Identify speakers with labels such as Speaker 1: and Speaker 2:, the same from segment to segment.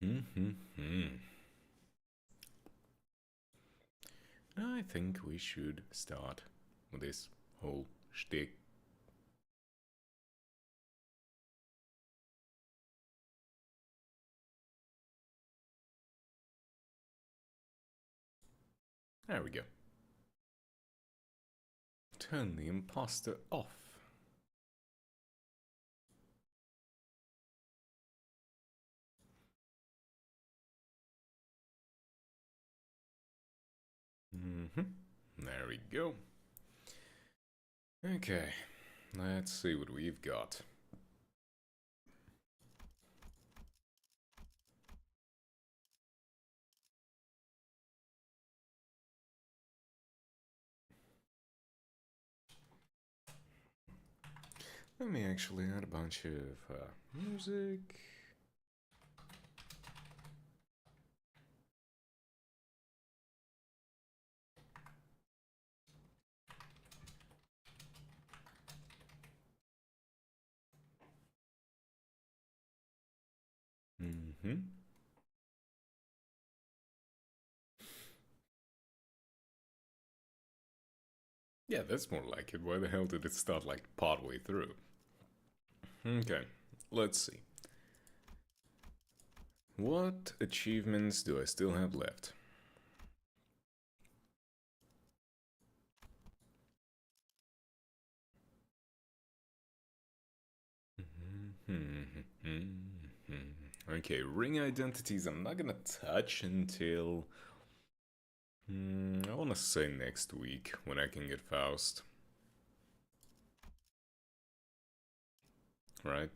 Speaker 1: Mm-hmm. I think we should start with this whole shtick. There we go. Turn the imposter off. Mm-hmm. There we go. Okay, let's see what we've got. Let me actually add a bunch of music. Mm-hmm. Yeah, that's more like it. Why the hell did it start like partway through? Okay, let's see. What achievements do I still have left? Okay, ring identities I'm not gonna touch until... I wanna say next week, when I can get Faust. Right?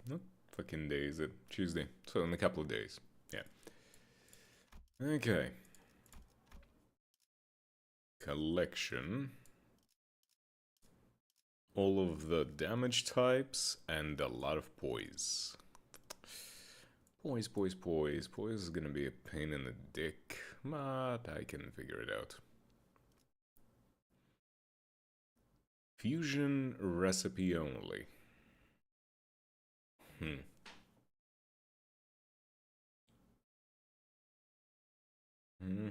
Speaker 1: What fucking day is it? Tuesday. So in a couple of days. Yeah. Okay. Collection. All of the damage types and a lot of poise. Poise, poise, poise. Poise is gonna be a pain in the dick, but I can figure it out. Fusion recipe only. Hmm. Hmm.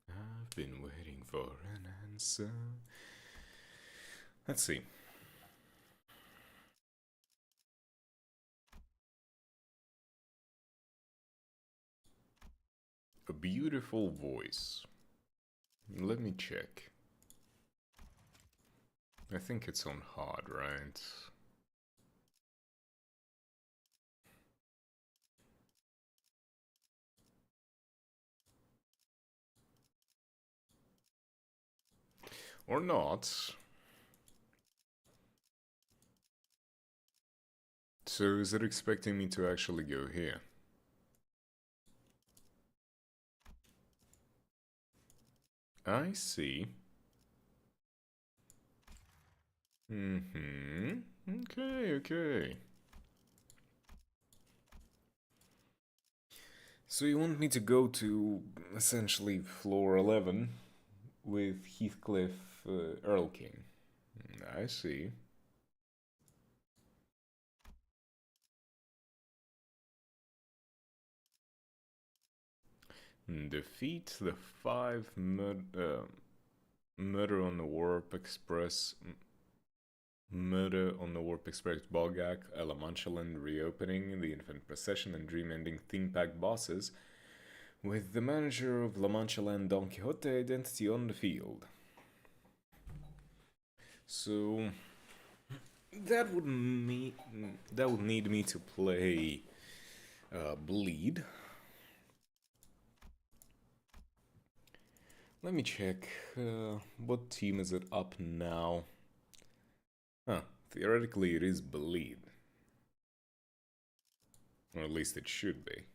Speaker 1: I've been waiting for an answer. Let's see. A beautiful voice. Let me check. I think it's on hard, right? Or not. So is it expecting me to actually go here? I see. Okay, okay. So you want me to go to essentially floor 11 with Heathcliff Earl King? I see. Defeat the murder on the Warp Express. Murder on the Warp Express Bogak, a La Mancha Land reopening, the Infinite Procession, and Dream Ending theme pack bosses, with the manager of La Mancha Land Don Quixote identity on the field. So that would need me to play Bleed. Let me check. What team is it up now? Huh. Theoretically, it is Bleed. Or at least it should be.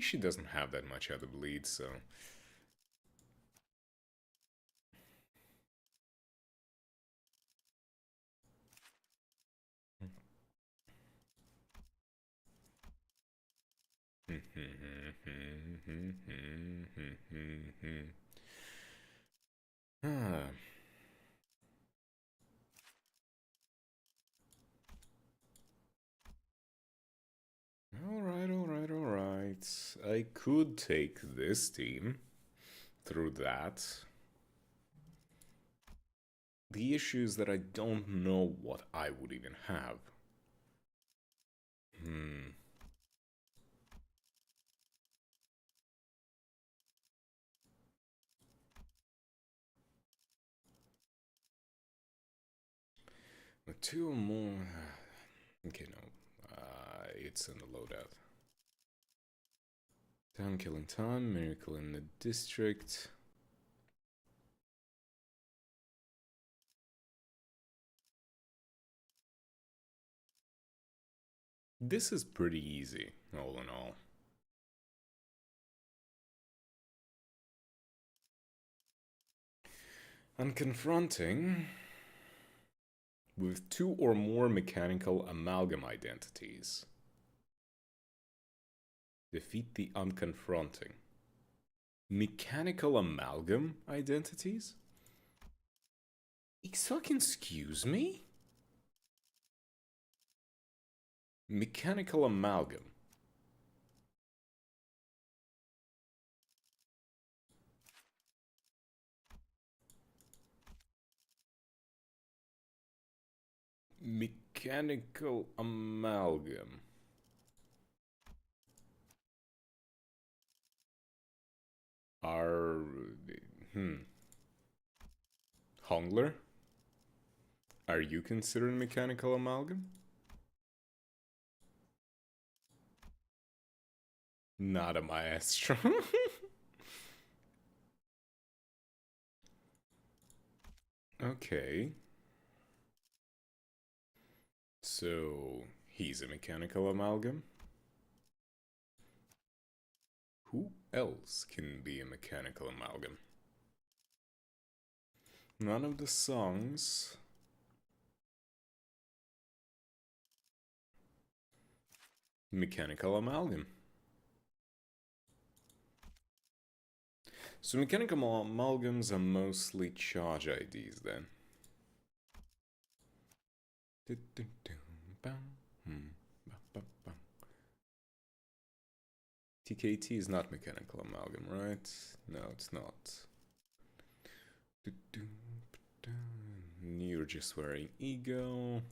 Speaker 1: She doesn't have that much other bleed, so... Ah. Alright, alright, alright. I could take this team through that. The issue is that I don't know what I would even have. Hmm. With two or more. Okay, no. It's in the loadout. Town killing time, miracle in the district. This is pretty easy, all in all. And confronting with two or more mechanical amalgam identities. Defeat the unconfronting. Mechanical amalgam identities? Excuse me? Mechanical amalgam. Mechanical amalgam. Are... Hongler? Are you considered mechanical amalgam? Not a maestro. Okay. So, he's a mechanical amalgam? Who else can be a mechanical amalgam? None of the songs. Mechanical amalgam. So mechanical amalgams are mostly charge IDs then. TKT is not mechanical amalgam, right? No, it's not. You're just wearing ego.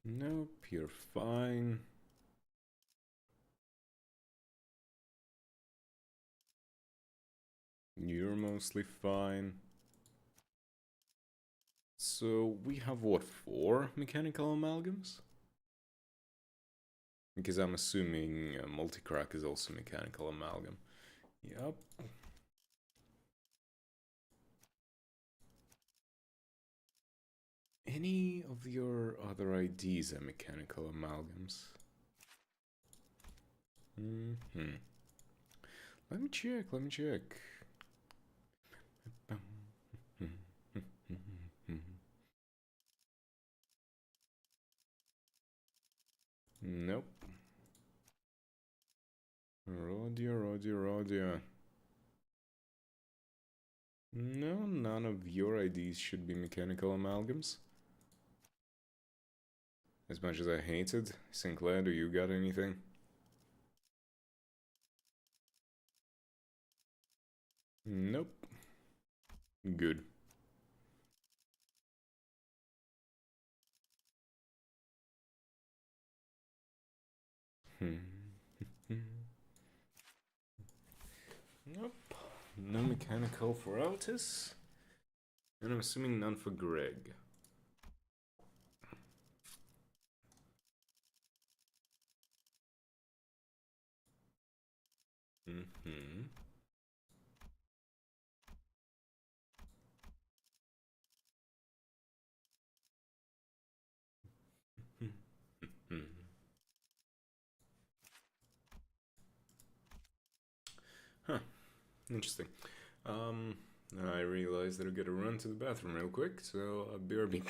Speaker 1: Nope, you're fine. You're mostly fine. So we have what, 4 mechanical amalgams? Because I'm assuming multicrack is also mechanical amalgam. Yup. Any of your other IDs are mechanical amalgams? Let me check, let me check. Nope. Rodia. No, none of your IDs should be mechanical amalgams. As much as I hated, Sinclair, do you got anything? Nope. Good. Nope. No mechanical for Altus. And I'm assuming none for Greg. Huh. Interesting. I realized that I gotta run to the bathroom real quick, so BRB.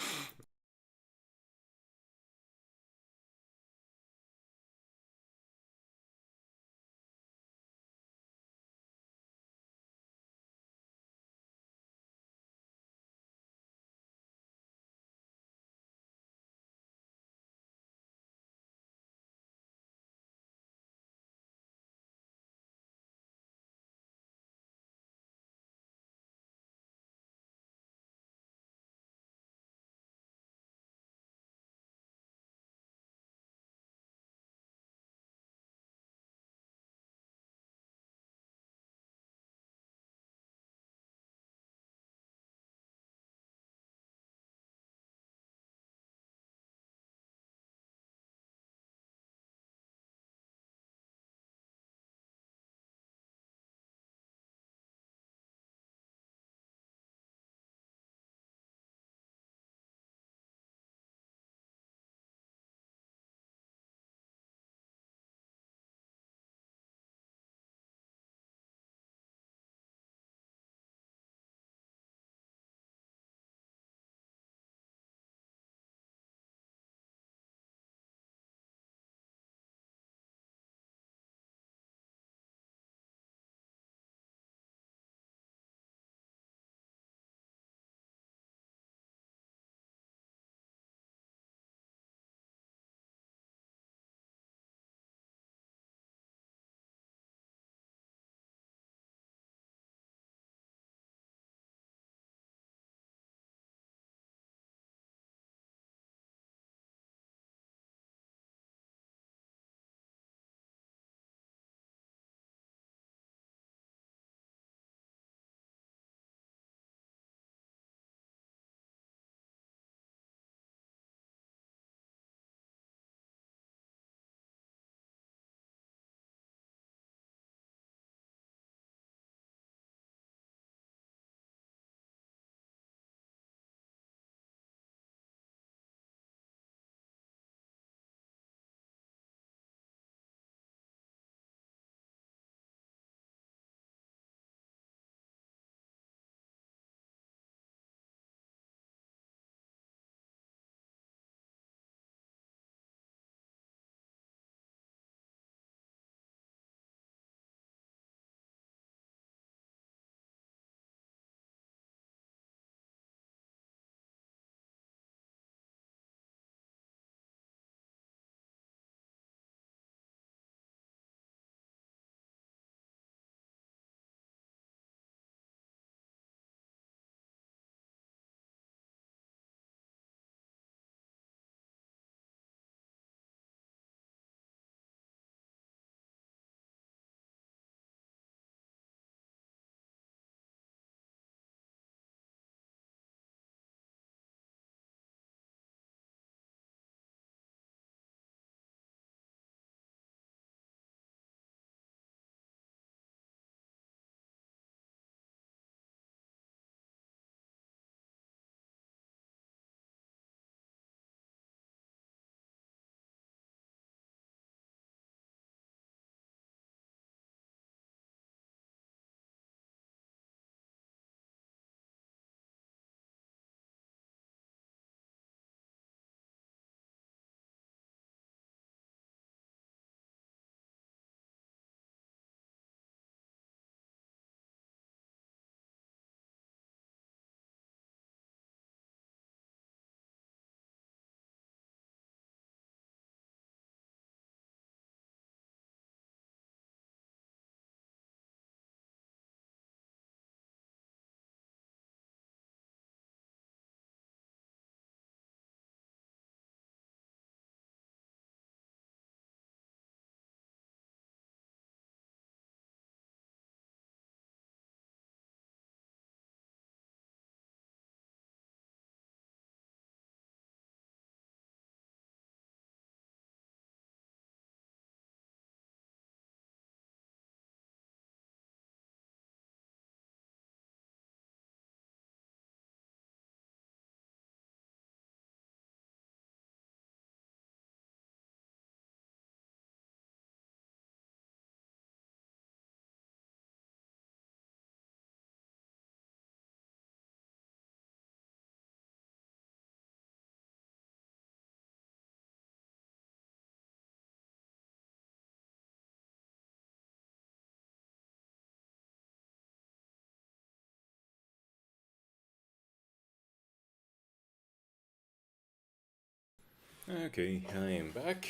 Speaker 1: Okay, I am back.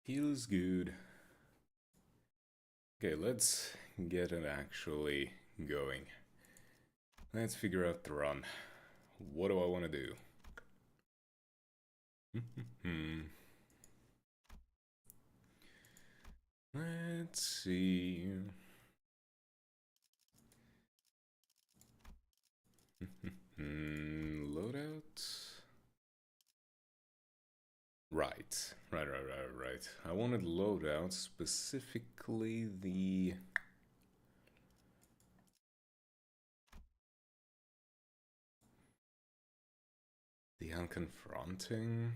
Speaker 1: Feels good. Okay, let's get it actually going. Let's figure out the run. What do I want to do? Let's see. Loadout. Right. I wanted loadout, specifically the unconfronting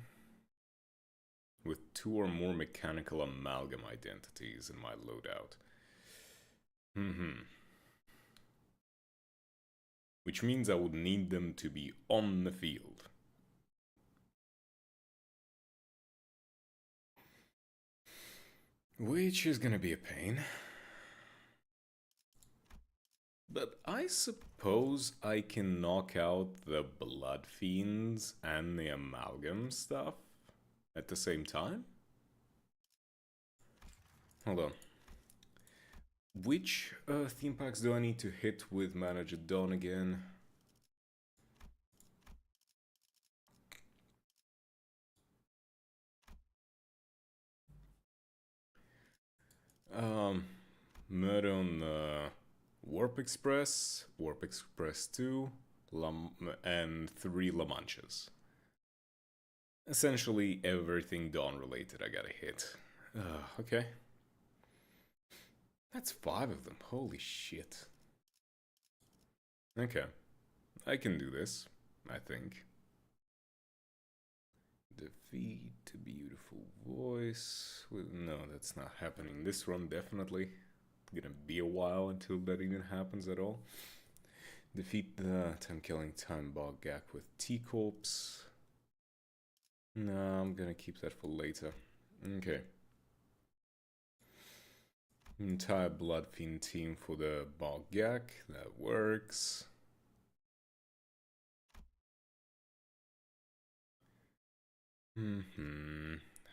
Speaker 1: with 2 or more mechanical amalgam identities in my loadout. Which means I would need them to be on the field. Which is gonna be a pain. But I suppose I can knock out the Blood Fiends and the Amalgam stuff at the same time? Hold on. Which theme packs do I need to hit with Manager Dawn again? Murder on Warp Express 2, and 3 La Manchas. Essentially everything Dawn related I gotta hit. Okay. That's 5 of them, holy shit. Okay, I can do this, I think. Defeat a beautiful voice. No, that's not happening this run, definitely. Gonna be a while until that even happens at all. Defeat the time-killing time bog gag with T-Corps. No, I'm gonna keep that for later. Okay. Entire Blood Fiend team for the bog gag. That works.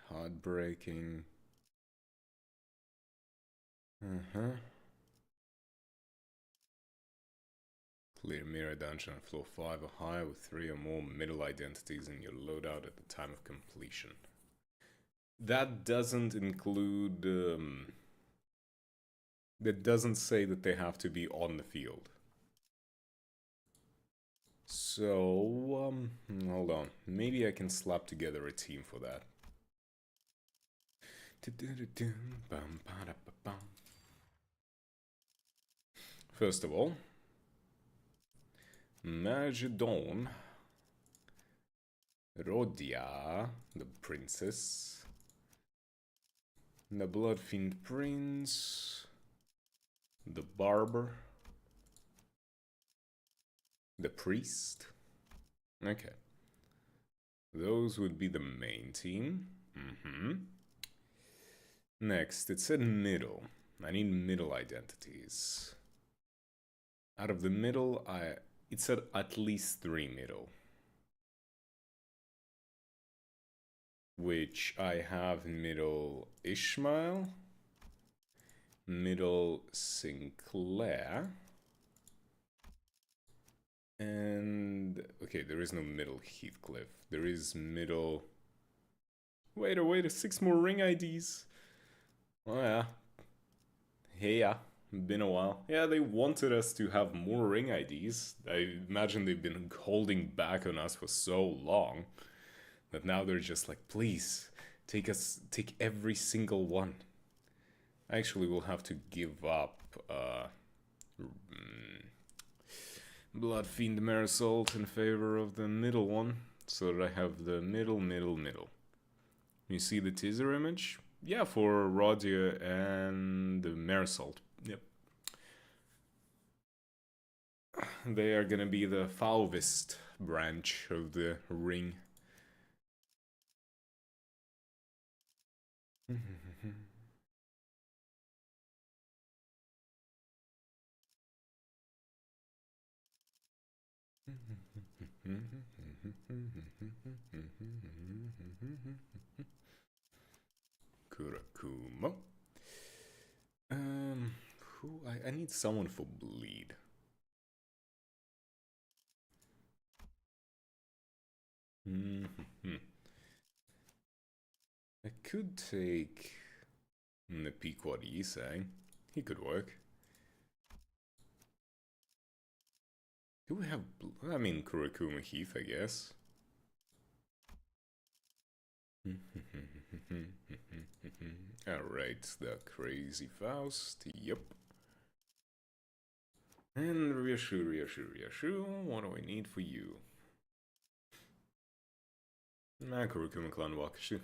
Speaker 1: Heartbreaking. Clear Mirror Dungeon on floor 5 or higher with 3 or more middle identities in your loadout at the time of completion. That doesn't include... that doesn't say that they have to be on the field. So, hold on. Maybe I can slap together a team for that. First of all, Manager Dawn, Rodia, the princess, the Bloodfiend Prince, the Barber, the Priest. Okay. Those would be the main team. Next, it said middle. I need middle identities. Out of the middle, it said at least 3 middle. Which I have middle Ishmael, middle Sinclair, and... okay, there is no middle Heathcliff. There is middle... Wait, 6 more ring IDs. Oh yeah. Hey yeah, been a while. Yeah, they wanted us to have more ring IDs. I imagine they've been holding back on us for so long that now they're just like, please, take every single one. I actually will have to give up Blood Fiend Marisol in favor of the middle one, so that I have the middle. You see the teaser image? Yeah, for Rodia and the Marisol. Yep. They are gonna be the Fauvist branch of the ring. I need someone for bleed. I could take the Pequod Yisang. He could work. Do we have... I mean, Kurakuma Heath, I guess. Alright, the Crazy Faust. Yep. And Ryashu, what do I need for you? Nah, Kurukuma Clan Wakashu.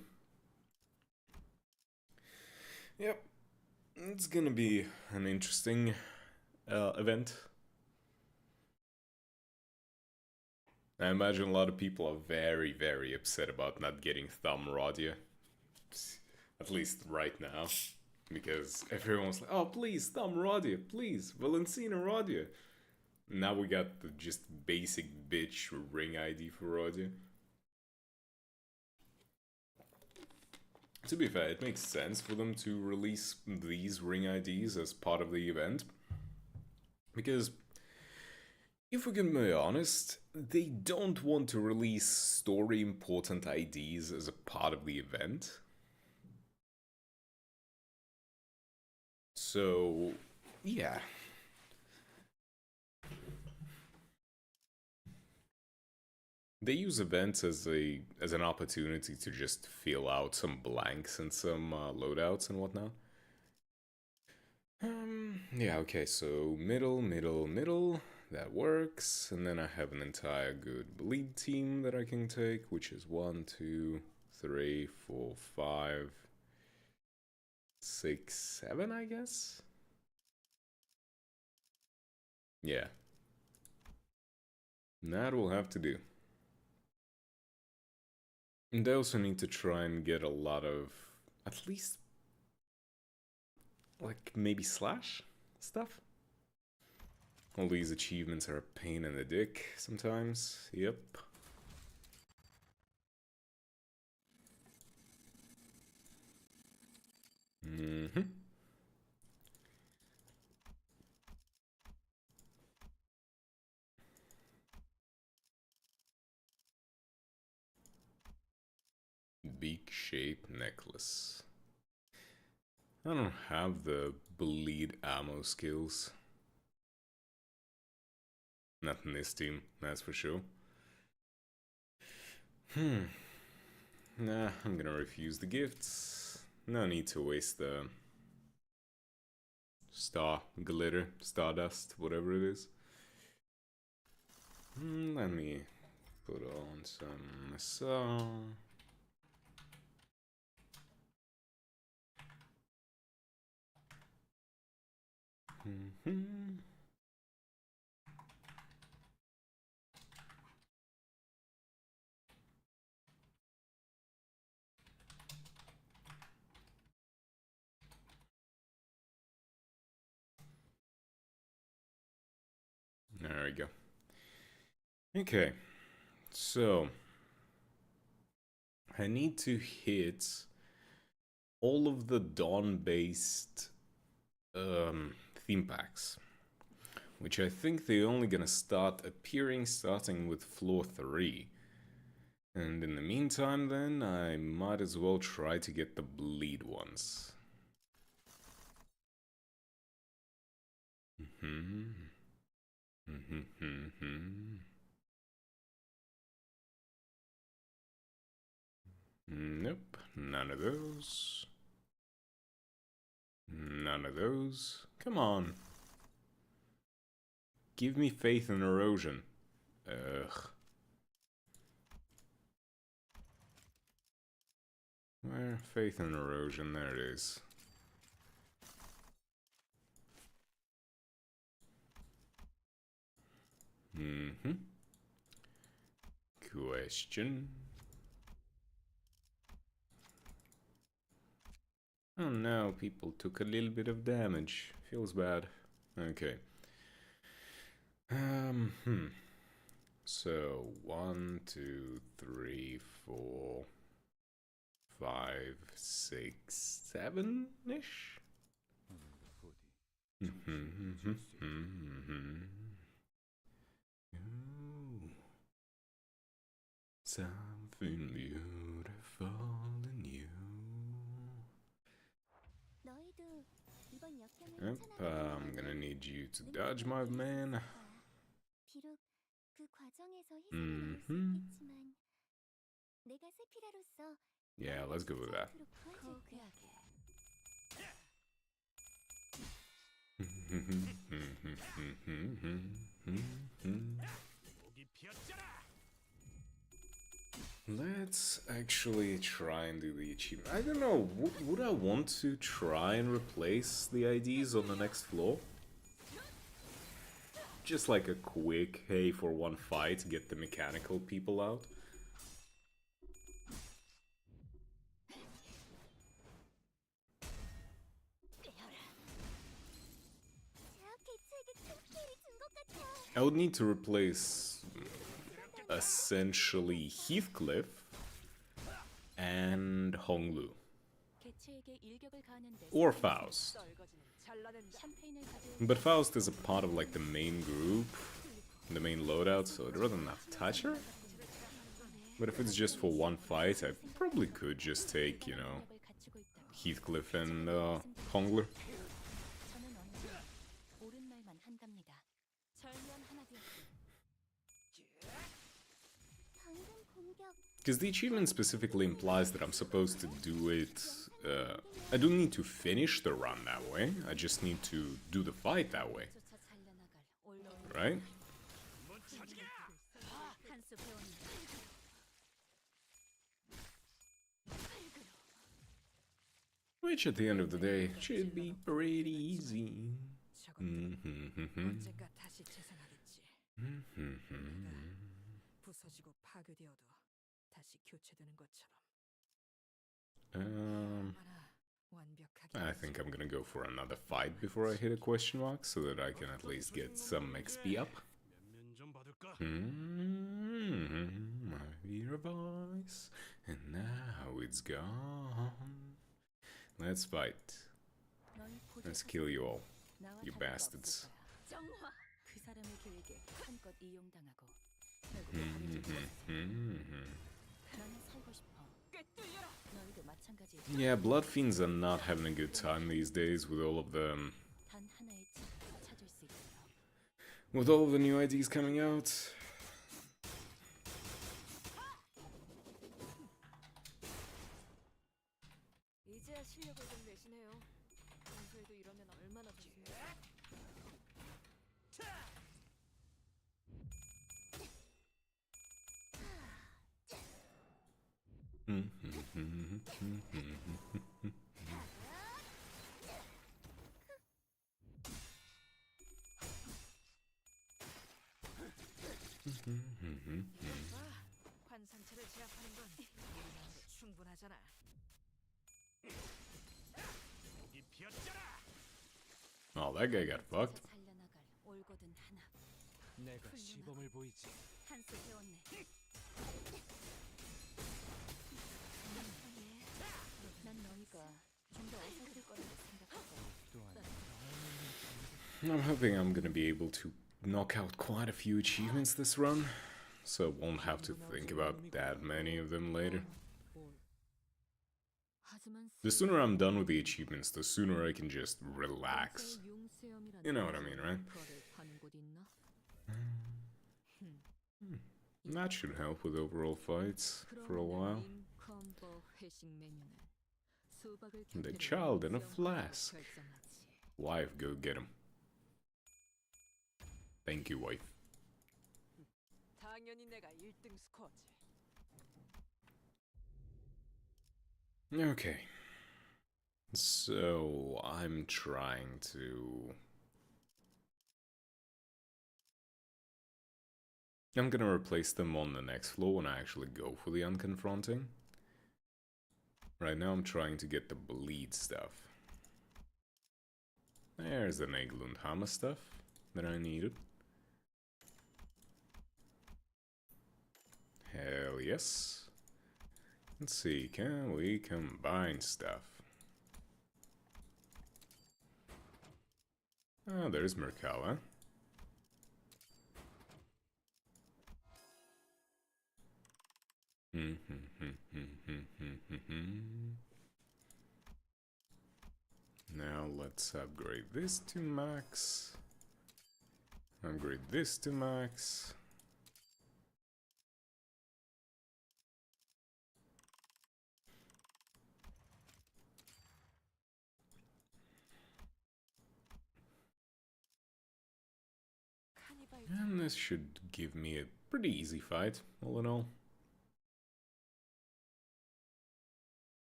Speaker 1: Yep. It's gonna be an interesting event. I imagine a lot of people are very, very upset about not getting Thumb Radia. At least right now. Because everyone's like, oh, please, Thumb Radia, please, Valencina Radia. Now we got the just basic bitch ring ID for Radia. To be fair, it makes sense for them to release these ring IDs as part of the event. Because, if we can be honest, they don't want to release story important IDs as a part of the event. So, yeah. They use events as an opportunity to just fill out some blanks and some loadouts and whatnot. Yeah, okay, so middle, that works. And then I have an entire good bleed team that I can take, which is 1, 2, 3, 4, 5, 6, 7, I guess? Yeah. That will have to do. And I also need to try and get a lot of, at least, like, maybe slash stuff. All these achievements are a pain in the dick sometimes. Yep. Beak shaped necklace. I don't have the bleed ammo skills. Not in this team, that's for sure. Nah, I'm gonna refuse the gifts. No need to waste the stardust, whatever it is. Let me put on some song. There we go. Okay, so I need to hit all of the Dawn-based theme packs, which I think they're only gonna start appearing starting with floor 3. And in the meantime then, I might as well try to get the bleed ones. Nope, none of those. None of those. Come on. Give me faith in erosion. Ugh. Where? Faith in erosion, there it is. Question. Oh no, people took a little bit of damage. Feels bad. Okay. So 1, 2, 3, 4, 5, 6, 7-ish? Something beautiful in you. Yep, I'm gonna need you to dodge, my man. Yeah, let's go with that. Let's actually try and do the achievement. I don't know, would I want to try and replace the IDs on the next floor? Just like a quick, hey, for one fight, get the mechanical people out. I would need to replace essentially Heathcliff and Honglu. Or Faust. But Faust is a part of like the main group, the main loadout, so I'd rather not touch her. But if it's just for one fight, I probably could just take, you know, Heathcliff and Honglu. Because the achievement specifically implies that I'm supposed to do it... I don't need to finish the run that way, I just need to do the fight that way. Right? Which at the end of the day should be pretty easy. I think I'm gonna go for another fight before I hit a question mark, so that I can at least get some XP up. My ear voice, and now it's gone. Let's fight. Let's kill you all, you bastards. Yeah, Blood Fiends are not having a good time these days with all of them. With all of the new IDs coming out. Oh, that guy got fucked. I'm hoping I'm gonna be able to knock out quite a few achievements this run, so I won't have to think about that many of them later. The sooner I'm done with the achievements, the sooner I can just relax. You know what I mean, right? That should help with overall fights for a while. The child in a flask. Wife, go get him. Thank you, wife. Okay. So, I'm trying to... I'm gonna replace them on the next floor when I actually go for the unconfronting. Right now I'm trying to get the bleed stuff. There's the Naglund Hammer stuff that I needed. Hell yes. Let's see, can we combine stuff? Oh, there's Merkala. Now let's upgrade this to max. Upgrade this to max. And this should give me a pretty easy fight, all in all.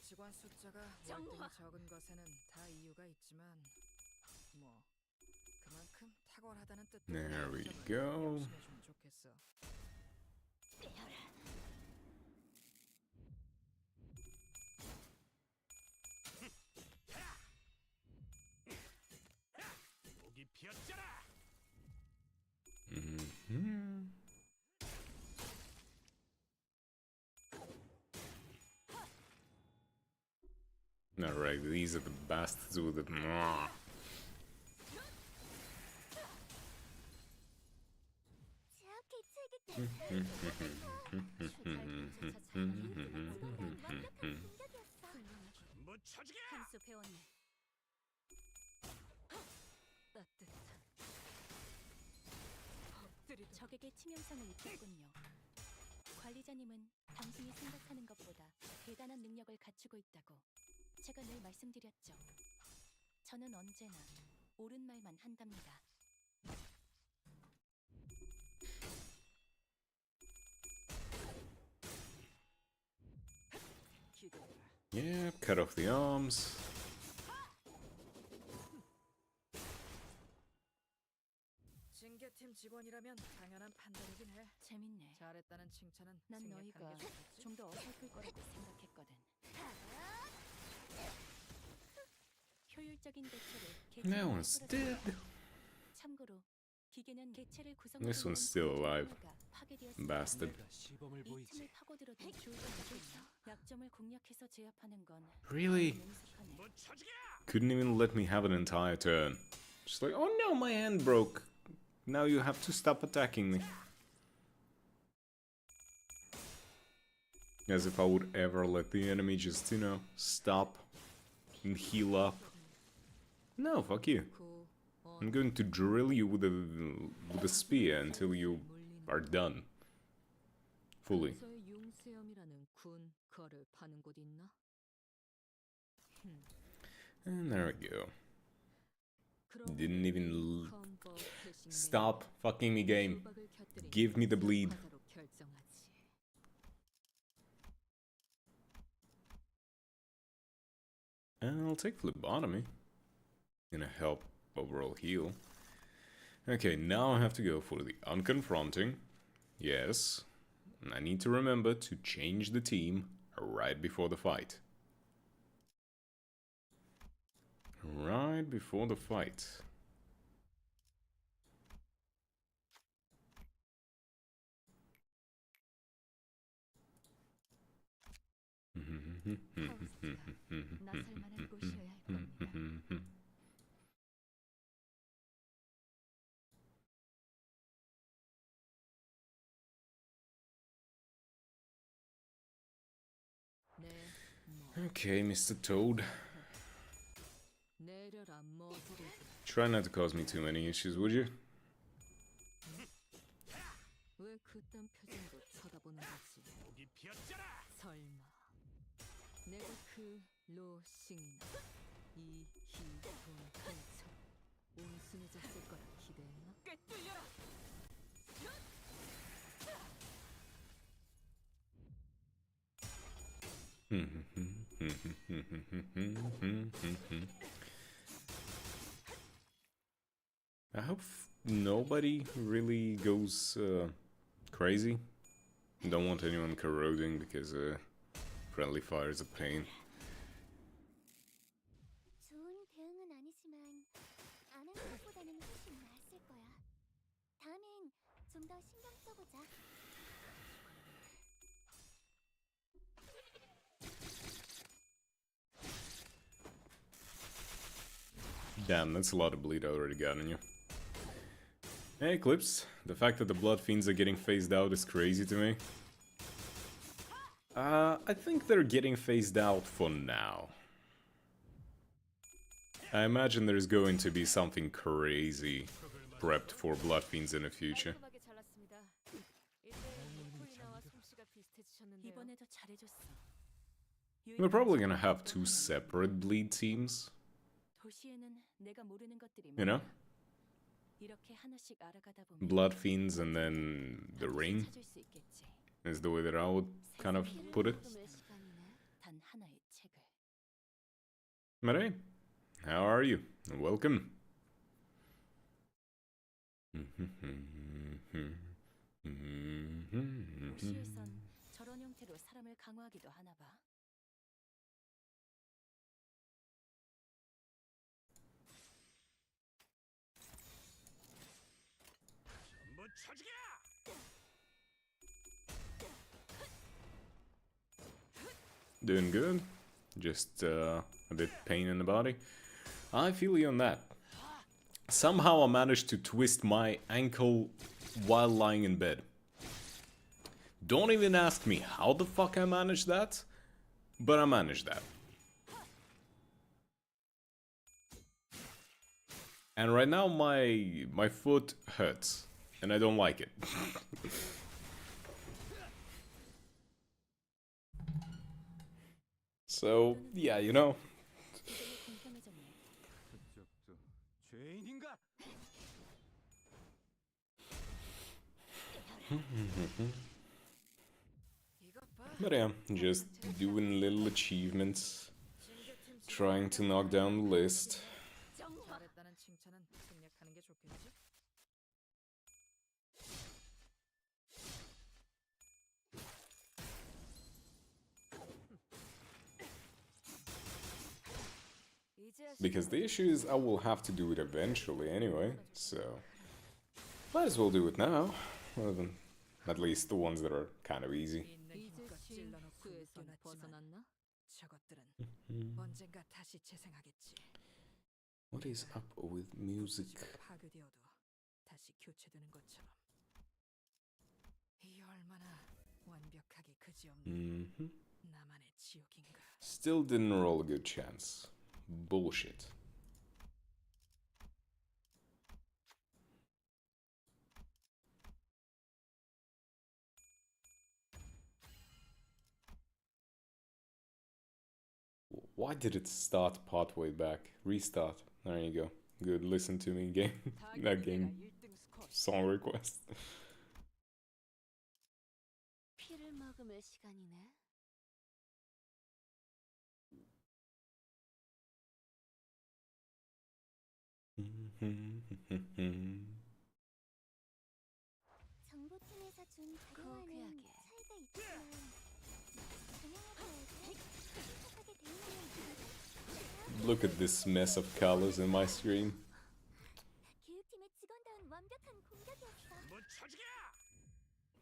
Speaker 2: 직원 숫자가 월등히 적은 것에는 다 이유가 있지만 뭐 그만큼 탁월하다는 뜻도
Speaker 1: There we go.
Speaker 2: 조심해주면 좋겠어.
Speaker 3: 목이 피었잖아.
Speaker 1: Alright, these are the bastards with the...
Speaker 4: 한수 배웠네. 따뜻한. 적에게 치명상을 입혔군요. 관리자님은 당신이 생각하는 것보다 대단한 능력을 갖추고 있다고 제가 늘 말씀드렸죠. 저는 언제나 옳은 말만 한답니다.
Speaker 1: Yeah, cut off the arms.
Speaker 2: 징계팀 직원이라면 당연한 판단이긴 해.
Speaker 4: 재밌네.
Speaker 2: 잘했다는 칭찬은
Speaker 4: 난
Speaker 2: 생략한
Speaker 4: 너희가
Speaker 2: 게 좋겠지?
Speaker 4: 좀 더 어설플 거라고 생각했거든. 효율적인 대체를
Speaker 1: That one's dead.
Speaker 4: 참고로 기계는 개체를
Speaker 1: This one's still alive. Bastard.
Speaker 4: 이 틈을 파고들어도 좋을 것 같겠어. 약점을 공략해서 제압하는 건
Speaker 1: Really? Couldn't even let me have an entire turn. Just like, oh no, my hand broke. Now you have to stop attacking me. As if I would ever let the enemy just, you know, stop and heal up. No, fuck you. I'm going to drill you with a spear until you are done. Fully. And there we go. Didn't even stop fucking me, game. Give me the bleed. And I'll take phlebotomy. Gonna help overall heal. Okay, now I have to go for the unconfronting. Yes. And I need to remember to change the team right before the fight. Right before the fight.
Speaker 4: 나설만한 곳이어야 할 겁니다.
Speaker 1: Okay, Mr. Toad. Try not to cause me too many issues, would you?
Speaker 2: 왜 그딴 표정으로 쳐다보는 거지?
Speaker 3: 목이 피었잖아.
Speaker 2: 설마 내가 그 로싱이나 이희돈 한처 온순해졌을 거라 기대했나? 꿰뚫려라!
Speaker 1: I hope nobody really goes crazy. Don't want anyone corroding because friendly fire is a pain.
Speaker 5: 좋은 대응은 아니지만 안 하는 것보다는 훨씬 나았을 거야. 다음엔 좀 더 신경 써보자.
Speaker 1: Damn, that's a lot of bleed I already got on you. Hey, Eclipse. The fact that the Blood Fiends are getting phased out is crazy to me. I think they're getting phased out for now. I imagine there's going to be something crazy prepped for Blood Fiends in the future.
Speaker 4: 깔끔하게 잘랐습니다. 이제 폴리나와 솜씨가 비슷해지셨는데요. 이번에도 잘해줬어.
Speaker 1: We're probably gonna have two separate bleed teams,
Speaker 4: 도시에는 내가 모르는 것들이
Speaker 1: you know?
Speaker 4: 많아. 이렇게 하나씩 알아가다 보면
Speaker 1: Blood Fiends and then the Ring
Speaker 4: 찾을 수 있겠지.
Speaker 1: is the way that I would kind of put it.
Speaker 4: 단 하나의 책을.
Speaker 1: But hey, how are you? Welcome.
Speaker 4: 도시에선 저런 형태로 사람을 강화하기도 하나 봐.
Speaker 3: 전부 쳐주게!
Speaker 1: Doing good. Just a bit pain in the body. I feel you on that. Somehow I managed to twist my ankle while lying in bed. Don't even ask me how the fuck I managed that, but I managed that. And right now my foot hurts, and I don't like it. So, yeah, you know.
Speaker 4: 공평해졌네.
Speaker 3: 그쪽도 죄인인가?
Speaker 1: But yeah, just doing little achievements, trying to knock down the list.
Speaker 2: 잘했다는 칭찬은 생략하는 게 좋겠지?
Speaker 1: Because the issue is I will have to do it eventually anyway, so might as well do it now, rather than at least the ones that are kind of easy.
Speaker 2: 있는 힘껏 찔러놓고 수에선 벗어났나? 저것들은 언젠가 다시 재생하겠지.
Speaker 1: What is up with music?
Speaker 2: 파괴되어도 다시 교체되는 것처럼. 이 얼마나 완벽하게 그지없는 나만의 지옥인가.
Speaker 1: Still didn't roll a good chance. Bullshit. Why did it start partway back? Restart. There you go. Good, listen to me game. That game song request.
Speaker 5: 피를 머금을 시간이네. 정보팀에서 준 자료와는 차이가 있지만 동양화가에게 침착하게 대응하는
Speaker 1: Look at this mess of colors in my screen.
Speaker 5: 교육팀의 직원다운 완벽한 공격이었어.
Speaker 3: 전부 쳐주게!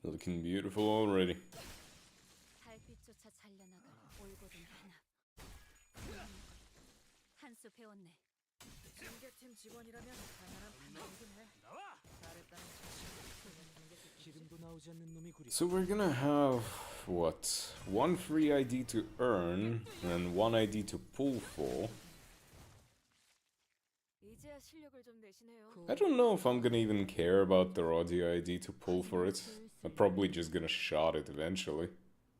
Speaker 1: Looking beautiful already.
Speaker 4: 달빛조차 잘려나갈 올곧은 하나. 한 수 배웠네.
Speaker 2: 중계팀 직원이라면 당연한 판단이긴 해.
Speaker 3: 나와!
Speaker 2: 잘했다는 칭찬은 생략하는 게 좋겠지.
Speaker 3: 기름도 나오지 않는 놈이 구리.
Speaker 1: So we're gonna have, what? One free ID to earn, and one ID to pull for.
Speaker 4: 이제야 실력을 좀 내시네요.
Speaker 1: I don't know if I'm gonna even care about the audio ID to pull for it. I'm probably just gonna shot it eventually.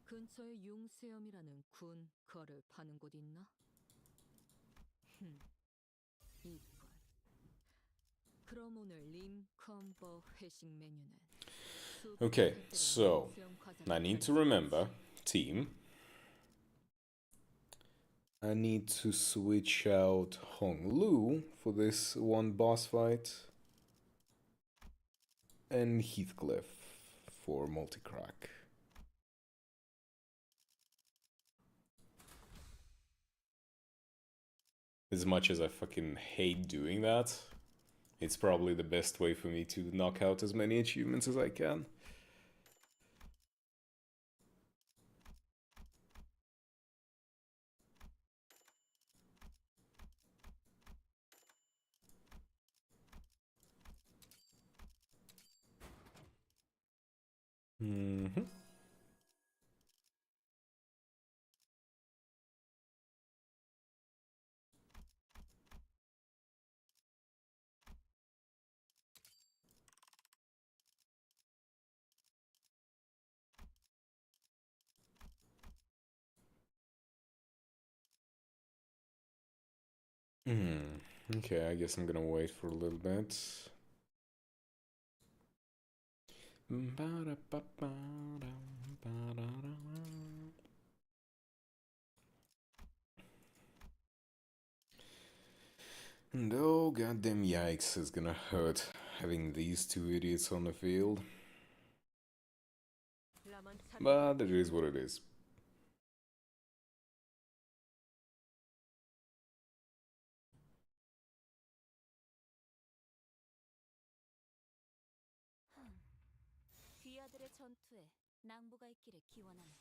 Speaker 2: 근처에 융수염이라는 군 거를 파는 곳 있나? 이건. 그럼 오늘 림컴버 회식 메뉴는
Speaker 1: Okay, so I need to remember, team. I need to switch out Hong Lu for this one boss fight. And Heathcliff for multi-crack. As much as I fucking hate doing that, it's probably the best way for me to knock out as many achievements as I can. Okay, I guess I'm gonna wait for a little bit. And oh, goddamn yikes, it's gonna hurt having these two idiots on the field. But it is what it is.
Speaker 4: 귀하들의 전투에 낭보가 있기를 기원하네.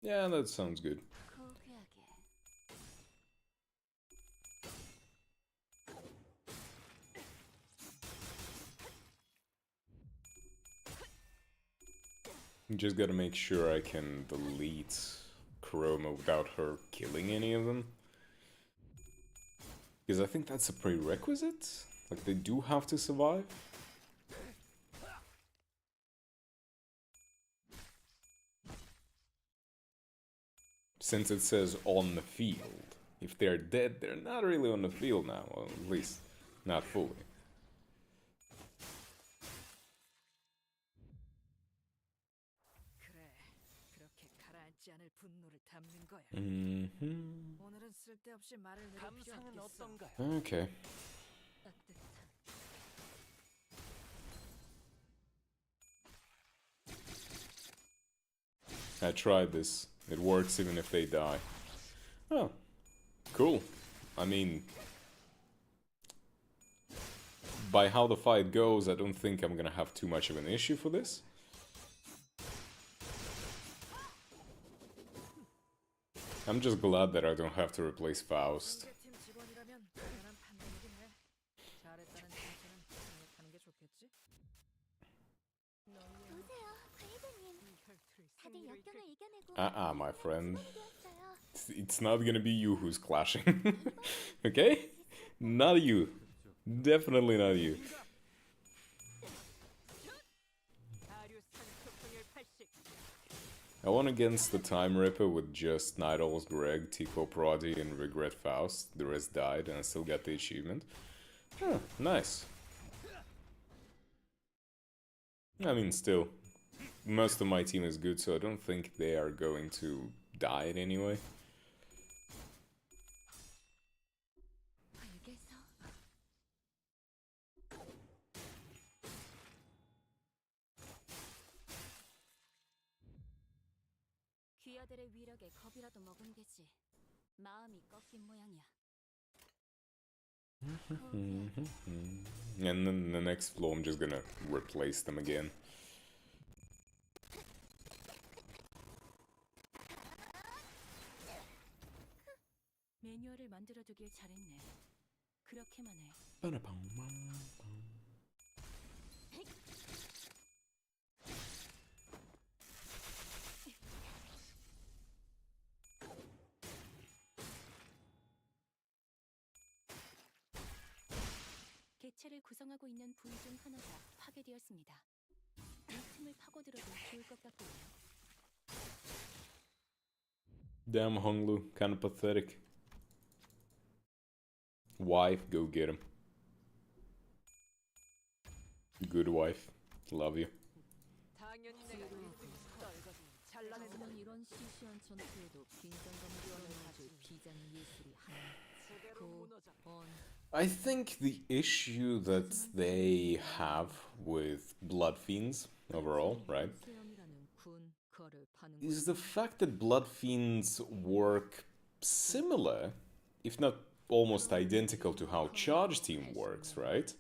Speaker 1: Yeah, that sounds good.
Speaker 4: 고귀하게.
Speaker 1: Just gotta make sure I can delete Chroma without her killing any of them. Because I think that's a prerequisite. Like, they do have to survive. Since it says on the field. If they're dead, they're not really on the field now. Well, at least, not fully.
Speaker 2: 그래, 그렇게 가라앉지 않을 분노를 담는 거야. 오늘은 쓸데없이 말을 내릴 필요
Speaker 3: 감상은
Speaker 2: 없겠어.
Speaker 3: 어떤가요?
Speaker 1: Okay.
Speaker 2: 따뜻한
Speaker 1: I tried this. It works even if they die. Oh, cool. I mean, by how the fight goes, I don't think I'm gonna have too much of an issue for this. I'm just glad that I don't have to replace Faust.
Speaker 2: 상대팀 직원이라면 당연한 판단이긴 해. 잘했다는 칭찬은 생각하는 게 좋겠지?
Speaker 5: 보세요, 관리자님. 다들 역경을 이겨내고
Speaker 1: My friend.
Speaker 5: 되었어요.
Speaker 1: It's not gonna be you who's clashing. Okay? Not you. Definitely not you. I won against the Time Ripper with just Night Owl's Greg, Tico Prodi, and Regret Faust. The rest died, and I still got the achievement. Oh, nice. I mean, still, most of my team is good, so I don't think they are going to die in any way.
Speaker 4: 알겠어. 귀하들의 위력에 겁이라도 먹은 게지. 마음이 꺾인 모양이야. 고귀하게.
Speaker 1: And then the next floor, I'm just gonna replace them again.
Speaker 4: 매뉴얼을 만들어두길 잘했네. 그렇게만 해. 개체를 구성하고 있는 부위 중 하나가 파괴되었습니다. 이 틈을 파고들어도 좋을 것 같군요.
Speaker 1: Damn, Honglu, kinda pathetic. Wife, go get him. Good wife. Love you.
Speaker 2: 당연히 내가
Speaker 4: 하지만 이런 시시한 전투에도 긴장감을 끌어내줄 비장 예술이 하나.
Speaker 1: I think the issue that they have with Blood Fiends overall, right,
Speaker 2: 수염이라는 군 거를 파는
Speaker 1: is the fact that Blood Fiends work similar, if not almost identical to how Charge Team works, right?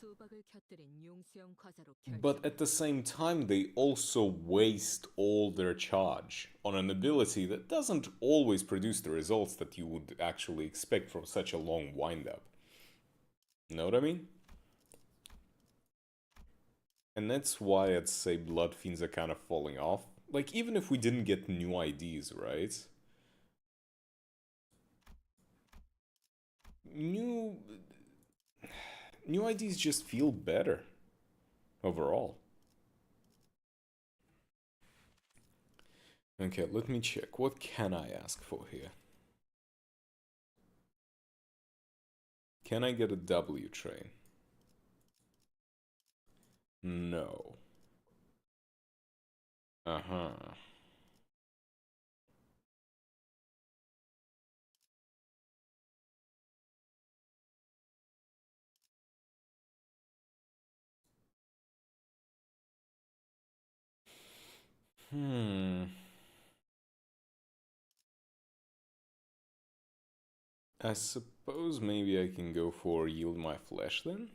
Speaker 2: 수박을 곁들인 용수형 과자로
Speaker 1: But at the same time, they also waste all their charge on an ability that doesn't always produce the results that you would actually expect from such a long wind-up. Know what I mean? And that's why I'd say Blood Fiends are kind of falling off. Like, even if we didn't get new IDs, right? New IDs just feel better overall. Okay, let me check. What can I ask for here? Can I get a W train? No. Uh-huh. I suppose maybe I can go for yield my flesh then?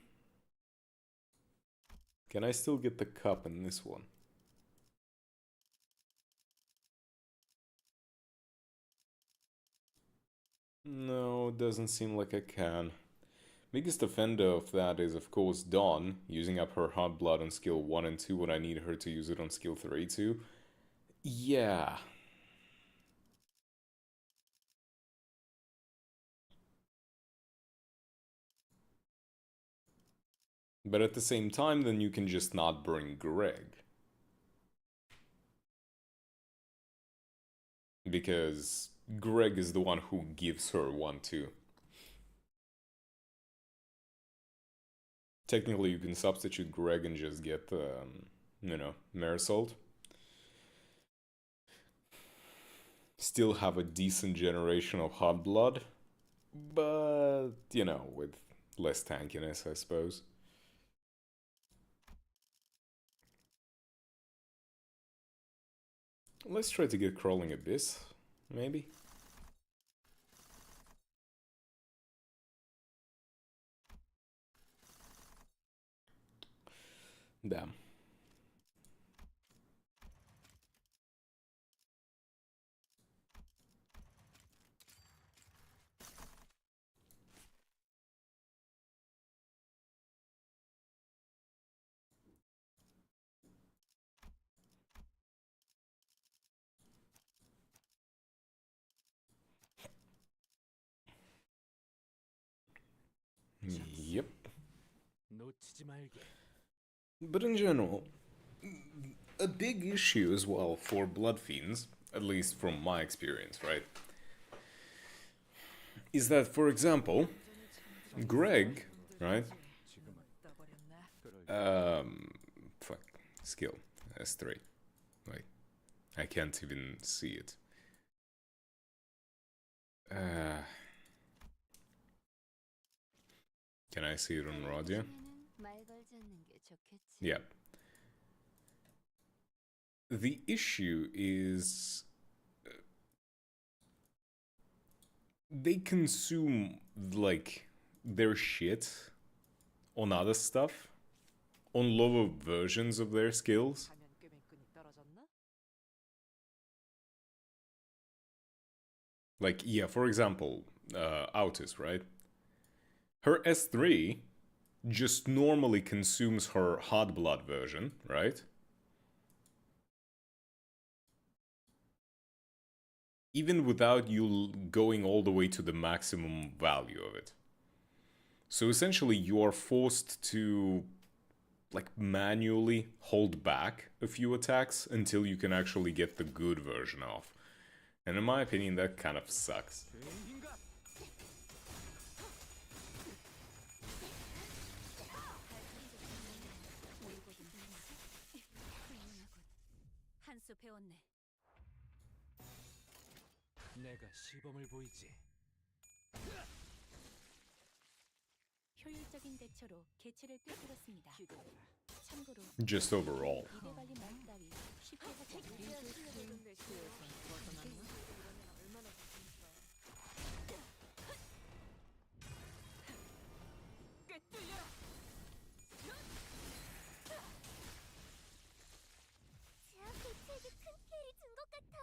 Speaker 1: Can I still get the cup in this one? No, doesn't seem like I can. Biggest offender of that is of course Dawn, using up her hot blood on skill 1 and 2 when I need her to use it on skill 3 too. Yeah. But at the same time, then you can just not bring Greg. Because Greg is the one who gives her 1-2. Technically, you can substitute Greg and just get, Marisol. Still have a decent generation of hot blood. But, with less tankiness, I suppose. Let's try to get Crawling Abyss, maybe? Damn. Yep.
Speaker 3: 놓치지 말게.
Speaker 1: But in general, a big issue as well for Blood Fiends, at least from my experience, right? Is that, for example, Greg, right? Fuck, skill, S3. Wait, I can't even see it. Can I see it on radio? Yeah. The issue is they consume like their shit on other stuff, on lower versions of their skills. Like, yeah, for example, Autis, right? Her S3 just normally consumes her hot blood version, right? Even without you going all the way to the maximum value of it. So essentially you are forced to like manually hold back a few attacks until you can actually get the good version off. And in my opinion, that kind of sucks.
Speaker 3: 내가 시범을 보이지.
Speaker 4: 효율적인 대처로 개체를 꿰뚫었습니다. 참고로
Speaker 1: Just overall.
Speaker 4: 입에 발린 말 따위 쉽게 하지
Speaker 5: 제압 대책이 큰 피해를 준 것 같아.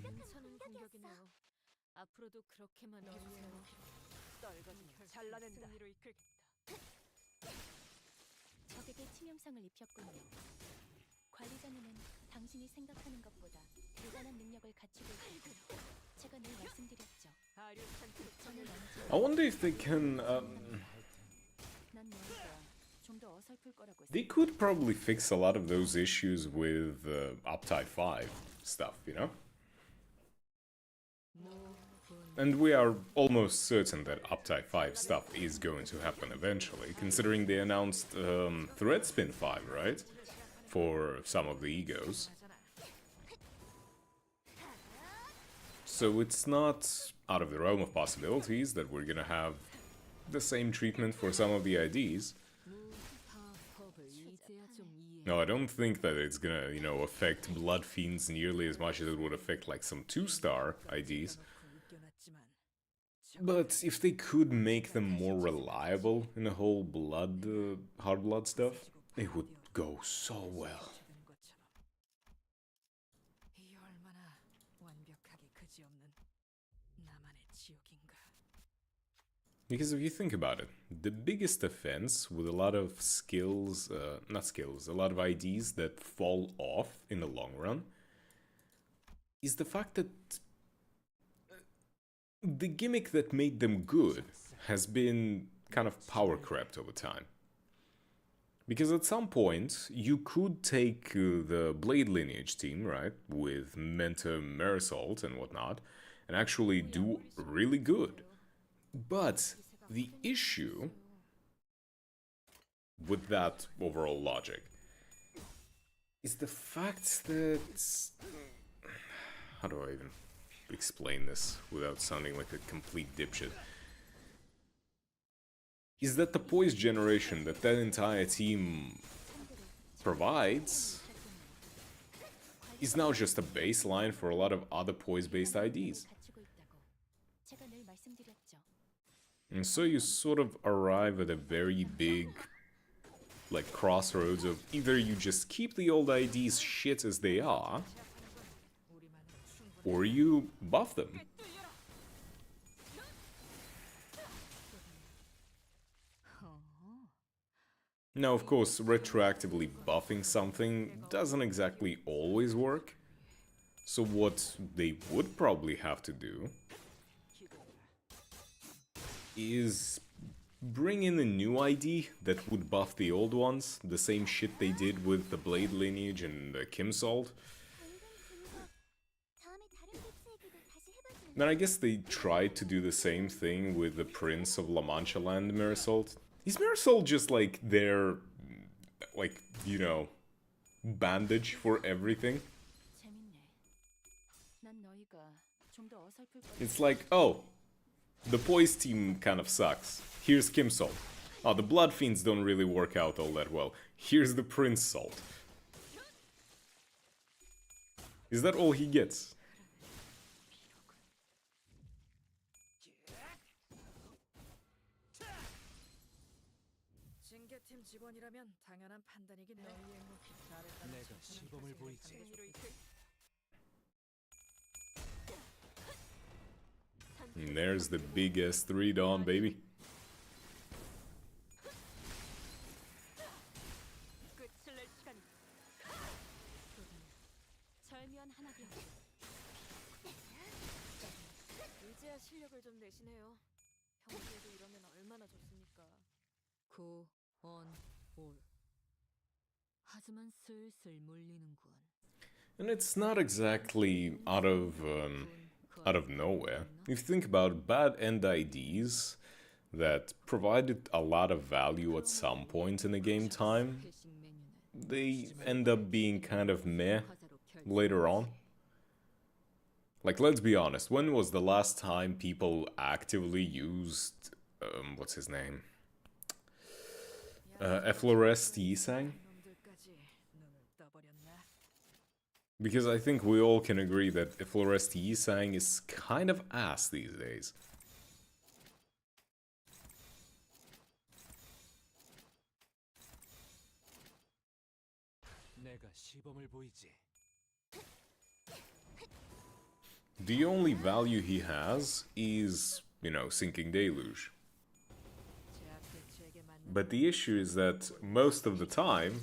Speaker 2: 괜찮은 공격이네요. 앞으로도 그렇게만 해주세요. 떨거지면 잘라낸다. 승리로 이끌겠다.
Speaker 4: 적에게 치명상을 입혔군요. 관리자님은 당신이 생각하는 것보다 대단한 능력을 갖추고 있다고 제가 늘 말씀드렸죠. 저는
Speaker 1: I wonder if they can.
Speaker 4: 난 너희가 좀
Speaker 1: They could probably fix a lot of those issues with Uptide 5 stuff, you know? And we are almost certain that Uptide 5 stuff is going to happen eventually, considering they announced Thread Spin 5, right? For some of the egos. So it's not out of the realm of possibilities that we're gonna have the same treatment for some of the IDs. No, I don't think that it's gonna, you know, affect Blood Fiends nearly as much as it would affect like some 2-star IDs. But if they could make them more reliable in the whole blood, hard blood stuff, it would go so well. Because if you think about it, the biggest offense with a lot of skills, not skills, a lot of IDs that fall off in the long run is the fact that the gimmick that made them good has been kind of power crept over time. Because at some point, you could take the Blade lineage team, right, with Mentor, Marisol and whatnot, and actually do really good. But the issue with that overall logic is the fact that... How do I even explain this without sounding like a complete dipshit? Is that the poise generation that entire team provides is now just a baseline for a lot of other poise-based IDs. And so you sort of arrive at a very big, like, crossroads of either you just keep the old IDs shit as they are, or you buff them. Now, of course, retroactively buffing something doesn't exactly always work. So what they would probably have to do is bring in a new ID that would buff the old ones, the same shit they did with the Blade lineage and the Kim Salt. Then I guess they tried to do the same thing with the Prince of La Mancha Land, Marisol. Is Marisol just like their, like, you know, bandage for everything? It's like, oh, the Poise team kind of sucks. Here's Kim Salt. Oh, the Blood Fiends don't really work out all that well. Here's the Prince Salt. Is that all he gets?
Speaker 3: 내가 시범을 보이지.
Speaker 1: And there's the big S3 Dawn, baby.
Speaker 2: 이제야 실력을 좀 내시네요. 평소에도 이러면 얼마나 좋습니까? 하지만 슬슬 몰리는군.
Speaker 1: And it's not exactly out of nowhere. If you think about bad end IDs that provided a lot of value at some point in the game time, they end up being kind of meh later on. Like, let's be honest, when was the last time people actively used, what's his name? Efflorest Yisang? Because I think we all can agree that Efflorest Yisang is kind of ass these days.
Speaker 3: 내가 시범을 보이지.
Speaker 1: The only value he has is, you know, Sinking Deluge. But the issue is that most of the time,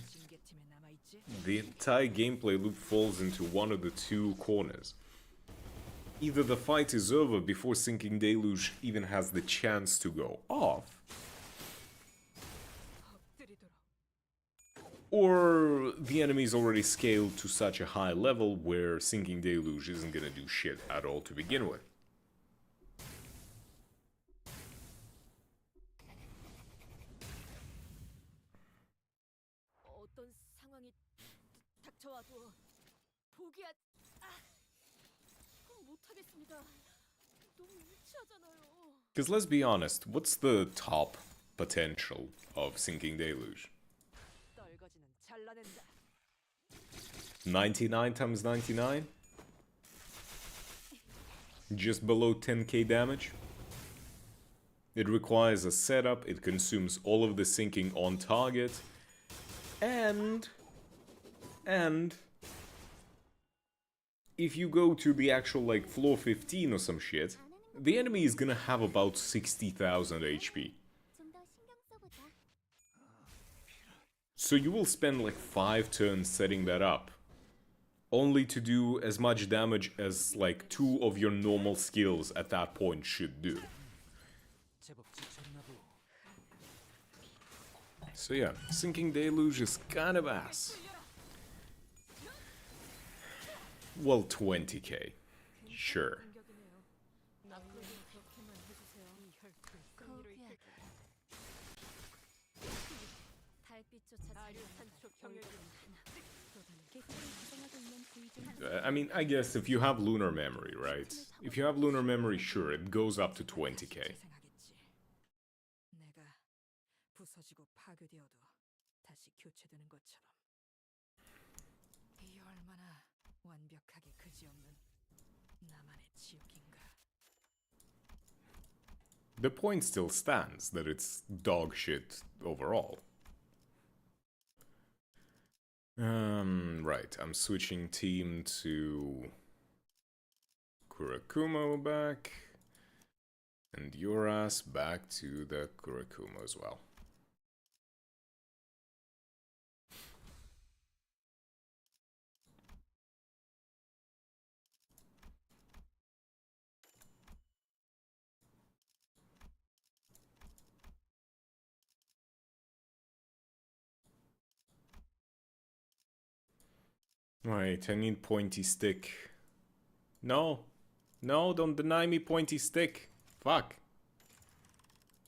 Speaker 1: the entire gameplay loop falls into one of the two corners. Either the fight is over before Sinking Deluge even has the chance to go off, or the enemy's already scaled to such a high level where Sinking Deluge isn't gonna do shit at all to begin with.
Speaker 2: 어떤 상황이 닥쳐와도 포기하... 못하겠습니다. 너무 유치하잖아요.
Speaker 1: Because let's be honest, what's the top potential of Sinking Deluge?
Speaker 2: 떨거지는 잘라낸다.
Speaker 1: 99 times 99? Just below 10k damage? It requires a setup, it consumes all of the sinking on target, and if you go to the actual, like, floor 15 or some shit, the enemy is gonna have about 60,000 HP.
Speaker 5: 좀 더 신경 써보자.
Speaker 1: So you will spend like 5 turns setting that up, only to do as much damage as like 2 of your normal skills at that point should do.
Speaker 3: 제법 지쳤나 보.
Speaker 1: So yeah, Sinking Deluge is kind of ass. Well, 20k. Sure.
Speaker 2: 앞으로는 그렇게만 해주세요. 이 혈투 승리를 이끌 달빛조차 산초 경력은
Speaker 4: 계속을 구성하고 있는 부위 중
Speaker 1: I mean, I guess if you have lunar memory, right? If you have lunar memory, sure, it goes up to 20k.
Speaker 2: 재생하겠지. 내가 부서지고 파괴되어도 다시 교체되는 것처럼. 이 얼마나 완벽하게 그지없는 나만의 지옥인가.
Speaker 1: The point still stands that it's dog shit overall. Right, I'm switching team to Kurakumo back, and your ass back to the Kurakumo as well. Wait, I need pointy stick. No. No, don't deny me pointy stick. Fuck.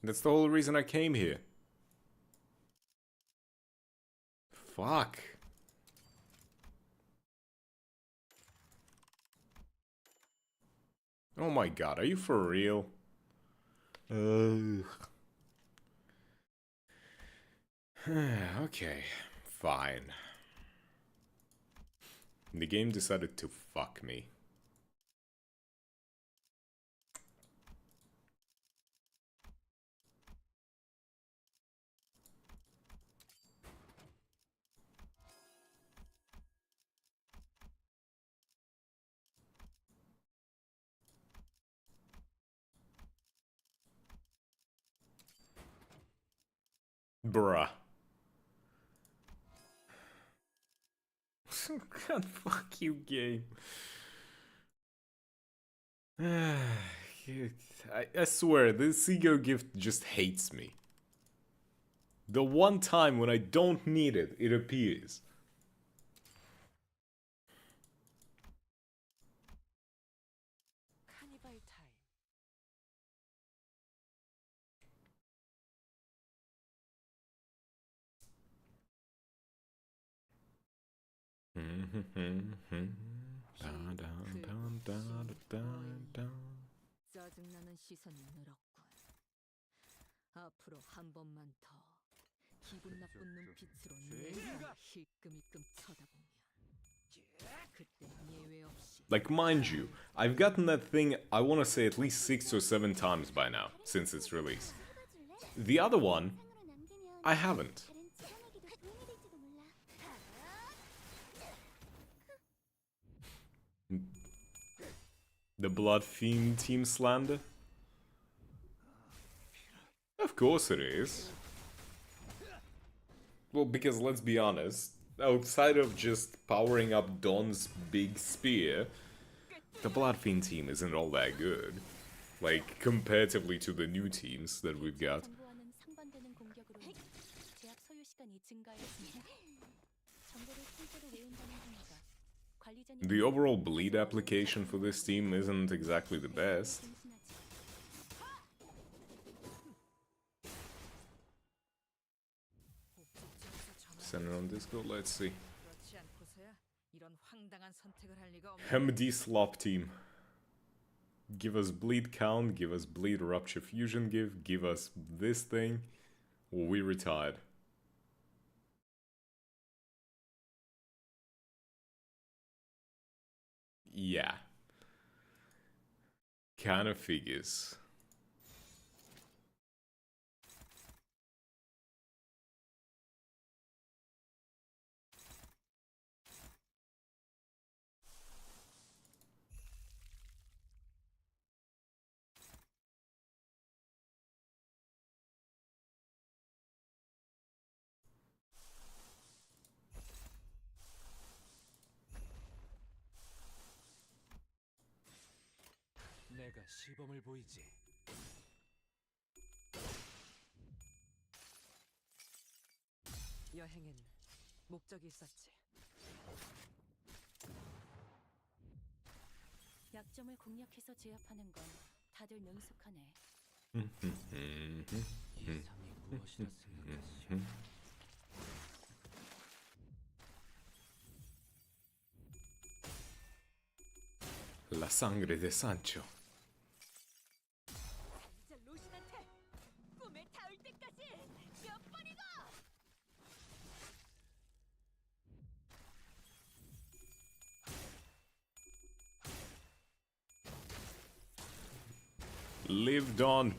Speaker 1: That's the whole reason I came here. Fuck. Oh my god, are you for real? Okay, fine. The game decided to fuck me. Bruh. God, fuck you, game. I swear, this ego gift just hates me. The one time when I don't need it, it appears.
Speaker 2: 카니발 타임. 짜증나는 시선이 늘었군. 앞으로 한 번만 더 기분 나쁜 눈빛으로 내가 힐끔힐끔 쳐다보면 그때 예외 없이
Speaker 1: Like, mind you, I've gotten that thing, I want to say at least 6 or 7 times by now, since its release.
Speaker 5: 해봐줄래?
Speaker 1: The other one,
Speaker 5: 영상으로 남기면
Speaker 1: I haven't.
Speaker 5: 다른 지원하기도 도움이 될지도 몰라.
Speaker 1: The Blood Fiend team slander? Of course it is. Well, because let's be honest, outside of just powering up Don's big spear, the Blood Fiend team isn't all that good. Like, comparatively to the new teams that we've got.
Speaker 4: 정보와는 상반되는 공격으로 제압 소요 시간이 증가했습니다. 관리자님은
Speaker 1: The overall bleed application for this team isn't exactly the best.
Speaker 4: 생신하지.
Speaker 1: Send it on Discord, let's see.
Speaker 2: 그렇지 않고서야 이런 황당한 선택을 할 리가 없는.
Speaker 1: Hemd Slop team. Give us bleed count, give us bleed rupture fusion give us this thing, or we retired. Yeah. Kind of figures.
Speaker 3: 내가 시범을 보이지.
Speaker 2: 여행엔 목적이 있었지.
Speaker 4: 약점을 공략해서 제압하는 건 다들 능숙하네.
Speaker 3: 이상이 무엇이라 생각했소?
Speaker 1: La sangre de Sancho.
Speaker 2: 이제 루신한테 꿈에 닿을 때까지 몇 번이고.
Speaker 1: Lived on.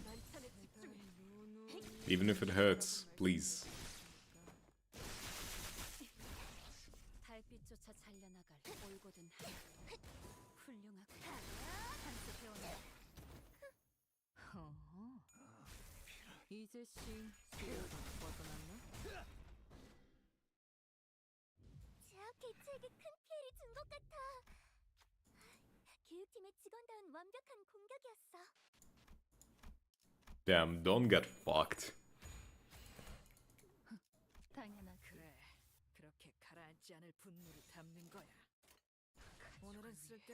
Speaker 1: Even if it hurts, please.
Speaker 4: 달빛조차 잘려나갈 올곧은 하늘. 훌륭하고 한수 배웠네.
Speaker 2: 이제 씨 수요가 뻗어났나?
Speaker 5: 제약 개체에게 큰 피해를 준 것 같아. 교육팀의 직원다운 완벽한 공격이었어.
Speaker 1: Damn, don't get fucked.
Speaker 4: 당연하지.
Speaker 2: 그래, 그렇게 가라앉지 않을 분노를 담는 거야. 오늘은 쓸데